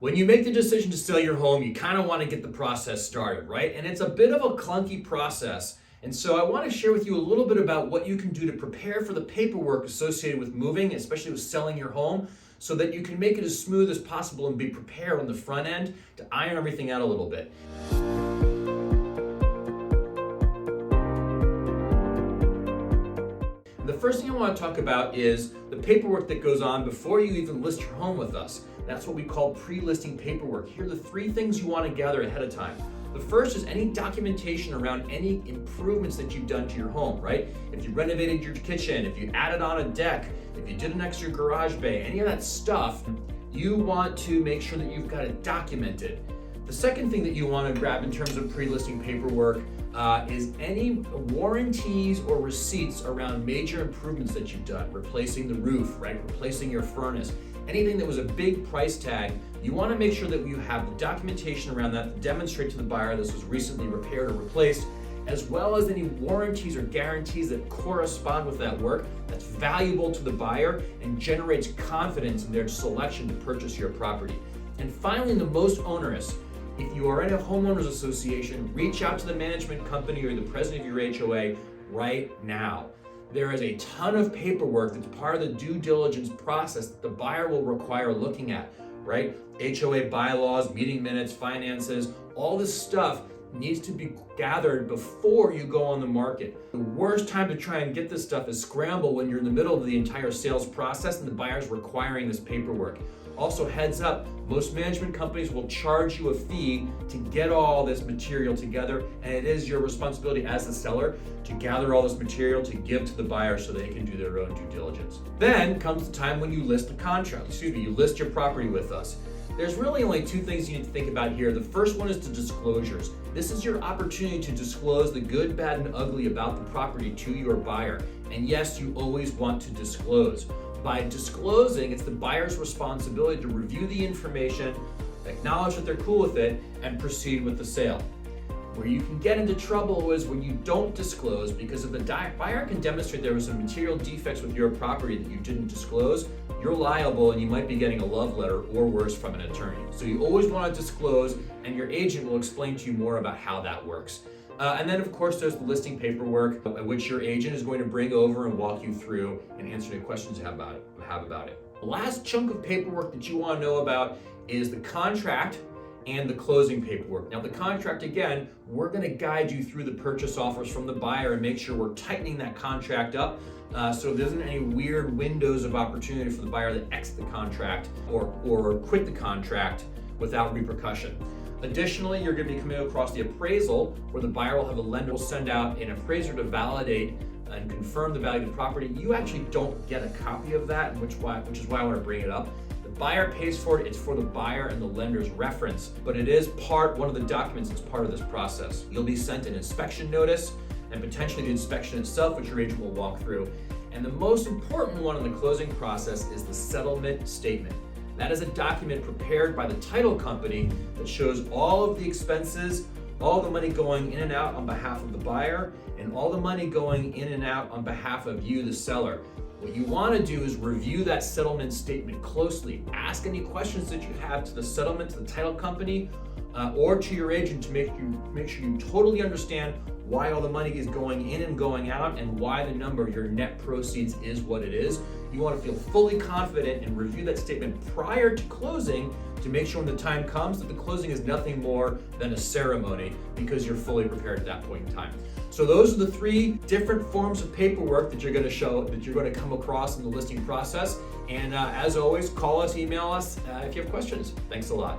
When you make the decision to sell your home, you kind of want to get the process started, right? And it's a bit of a clunky process. And so I want to share with you a little bit about what you can do to prepare for the paperwork associated with moving, especially with selling your home, so that you can make it as smooth as possible and be prepared on the front end to iron everything out a little bit. The first thing I want to talk about is the paperwork that goes on before you even list your home with us. That's what we call pre-listing paperwork. Here are the three things you want to gather ahead of time. The first is any documentation around any improvements that you've done to your home, right? If you renovated your kitchen, if you added on a deck, if you did an extra garage bay, any of that stuff, you want to make sure that you've got it documented. The second thing that you want to grab in terms of pre-listing paperwork is any warranties or receipts around major improvements that you've done, replacing the roof, right? Replacing your furnace, anything that was a big price tag. You want to make sure that you have the documentation around that to demonstrate to the buyer this was recently repaired or replaced, as well as any warranties or guarantees that correspond with that work that's valuable to the buyer and generates confidence in their selection to purchase your property. And finally, the most onerous, if you are in a homeowners association, reach out to the management company or the president of your HOA right now. There is a ton of paperwork that's part of the due diligence process that the buyer will require looking at, right? HOA bylaws, meeting minutes, finances, all this stuff needs to be gathered before you go on the market. The worst time to try and get this stuff is scramble when you're in the middle of the entire sales process and the buyer's requiring this paperwork. Also, heads up, most management companies will charge you a fee to get all this material together, and it is your responsibility as the seller to gather all this material to give to the buyer so they can do their own due diligence. Then comes the time when you list the contract. You list your property with us. There's really only two things you need to think about here. The first one is the disclosures. This is your opportunity to disclose the good, bad, and ugly about the property to your buyer. And yes, you always want to disclose. By disclosing, it's the buyer's responsibility to review the information, acknowledge that they're cool with it, and proceed with the sale. Where you can get into trouble is when you don't disclose, because if the buyer can demonstrate there were some material defects with your property that you didn't disclose, you're liable and you might be getting a love letter or worse from an attorney. So you always want to disclose, and your agent will explain to you more about how that works. And then, of course, there's the listing paperwork, which your agent is going to bring over and walk you through and answer any questions you have about it. The last chunk of paperwork that you want to know about is the contract and the closing paperwork. Now, the contract, again, we're going to guide you through the purchase offers from the buyer and make sure we're tightening that contract up so there isn't any weird windows of opportunity for the buyer to exit the contract or quit the contract without repercussion. Additionally, you're going to be coming across the appraisal, where the buyer will have a lender will send out an appraiser to validate and confirm the value of the property. You actually don't get a copy of that, which is why I want to bring it up. The buyer pays for it. It's for the buyer and the lender's reference, but it is one of the documents that's part of this process. You'll be sent an inspection notice and potentially the inspection itself, which your agent will walk through. And the most important one in the closing process is the settlement statement. That is a document prepared by the title company that shows all of the expenses, all the money going in and out on behalf of the buyer, and all the money going in and out on behalf of you, the seller. What you want to do is review that settlement statement closely. Ask any questions that you have to the settlement, to the title company, or to your agent to make sure you totally understand why all the money is going in and going out and why the number, your net proceeds, is what it is. You want to feel fully confident and review that statement prior to closing to make sure when the time comes that the closing is nothing more than a ceremony, because you're fully prepared at that point in time. So those are the three different forms of paperwork that you're going to come across in the listing process. And as always, call us, email us if you have questions. Thanks a lot.